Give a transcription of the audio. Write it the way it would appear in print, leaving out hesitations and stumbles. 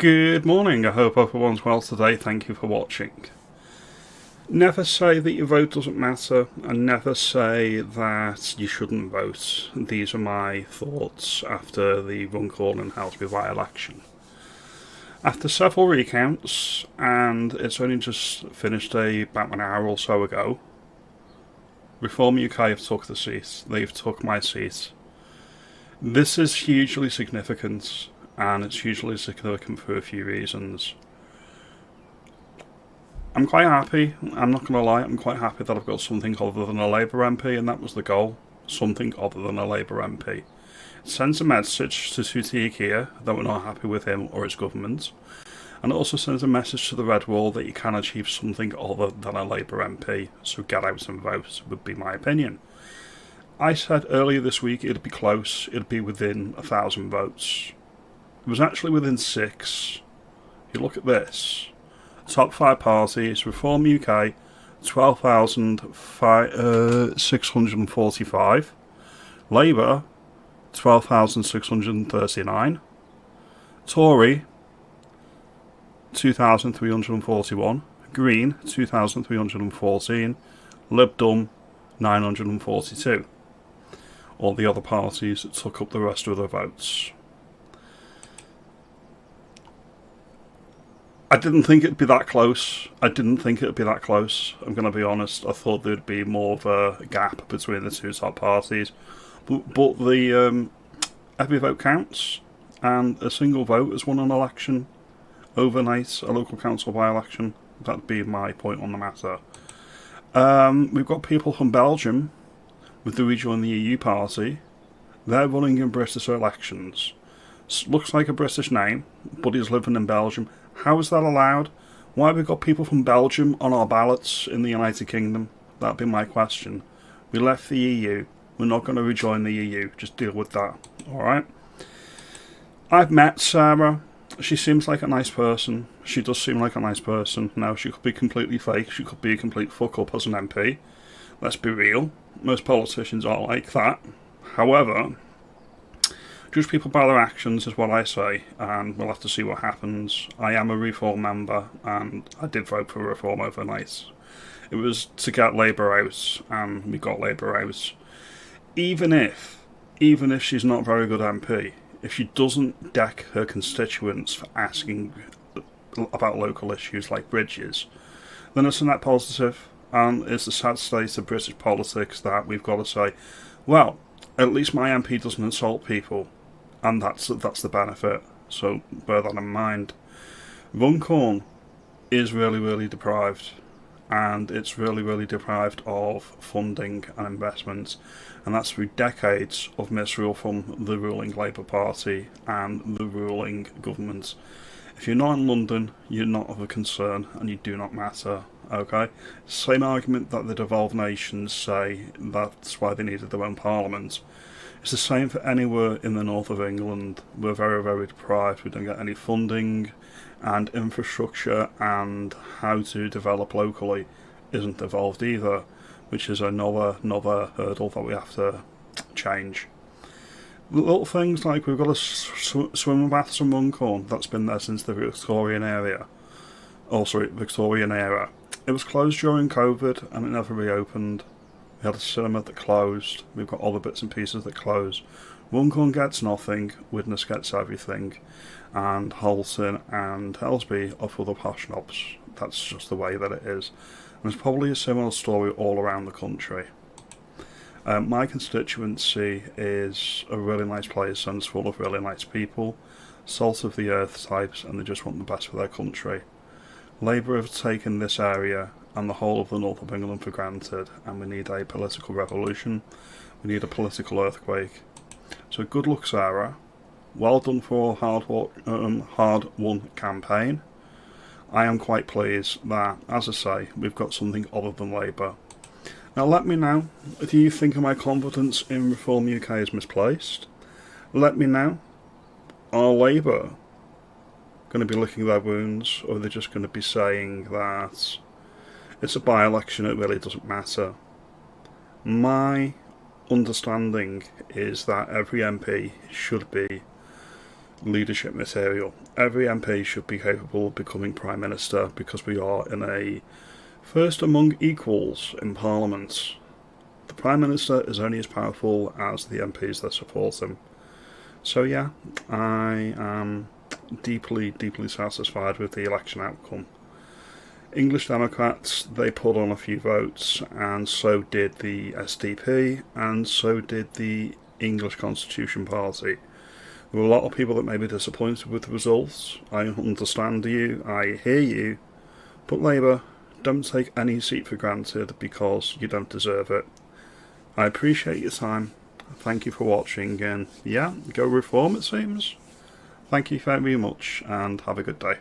Good morning, I hope everyone's well today, thank you for watching. Never say that your vote doesn't matter, and never say that you shouldn't vote. These are my thoughts after the Runcorn and Helsby by-election. After several recounts, and it's only just finished about an hour or so ago, Reform UK have took the seat, they've took my seat. This is hugely significant. And it's hugely significant for a few reasons. I'm quite happy, I'm not going to lie, I'm quite happy that I've got something other than a Labour MP, and that was the goal, something other than a Labour MP. It sends a message to Sutik here that we're not happy with him or his government, and it also sends a message to the Red Wall that you can achieve something other than a Labour MP, so get out and vote, would be my opinion. I said earlier this week it'd be close, it'd be within 1,000 votes. It was actually within 6. You look at this. Top 5 parties, Reform UK, 12,645. Labour, 12,639. Tory, 2,341. Green, 2,314. Lib Dem, 942. All the other parties took up the rest of the votes. I didn't think it'd be that close. I'm going to be honest. I thought there'd be more of a gap between the two top parties. But the every vote counts, and a single vote has won an election overnight, a local council by-election. That'd be my point on the matter. We've got people from Belgium with the Rejoin the EU party. They're running in British elections. Looks like a British name, but he's living in Belgium. How is that allowed? Why have we got people from Belgium on our ballots in the United Kingdom? That'd be my question. We left the EU. We're not going to rejoin the EU. Just deal with that. Alright? I've met Sarah. She seems like a nice person. She does seem like a nice person. Now, she could be completely fake. She could be a complete fuck-up as an MP. Let's be real. Most politicians are like that. However, judge people by their actions is what I say, and we'll have to see what happens. I am a Reform member, and I did vote for Reform overnight. It was to get Labour out, and we got Labour out. Even if she's not a very good MP, if she doesn't deck her constituents for asking about local issues like bridges, then it's a net positive, and it's a sad state of British politics that we've got to say, well, at least my MP doesn't insult people. And that's the benefit, so bear that in mind. Runcorn is really deprived, and it's really deprived of funding and investment, and that's through decades of misrule from the ruling Labour Party and the ruling government. If you're not in London, you're not of a concern, and you do not matter, okay? Same argument that the devolved nations say that's why they needed their own parliament. It's the same for anywhere in the north of England. We're very deprived. We don't get any funding, and infrastructure and how to develop locally isn't evolved either, which is another hurdle that we have to change. Little things like we've got a swimming baths in Runcorn that's been there since the Victorian era. It was closed during COVID and it never reopened. We had a cinema that closed. We've got other bits and pieces that close. Runcorn gets nothing. Widnes gets everything. And Halton and Helsby are for the posh knobs. That's just the way that it is. And there's probably a similar story all around the country. My constituency is a really nice place and it's full of really nice people. Salt of the earth types, and they just want the best for their country. Labour have taken this area and the whole of the north of England for granted, and we need a political revolution. We need a political earthquake. So good luck, Sarah. Well done for a hard-won campaign. I am quite pleased that, as I say, we've got something other than Labour. Now let me know, do you think my confidence in Reform UK is misplaced? Let me know. Are Labour going to be licking their wounds, or are they just going to be saying that it's a by-election, it really doesn't matter? My understanding is that every MP should be leadership material. Every MP should be capable of becoming Prime Minister because we are in a first among equals in Parliament. The Prime Minister is only as powerful as the MPs that support him. So yeah, I am deeply, deeply satisfied with the election outcome. English Democrats, they pulled on a few votes, and so did the SDP, and so did the English Constitution Party. There were a lot of people that may be disappointed with the results. I understand you, I hear you, but Labour, don't take any seat for granted because you don't deserve it. I appreciate your time. Thank you for watching, and yeah, go reform it seems. Thank you very much, and have a good day.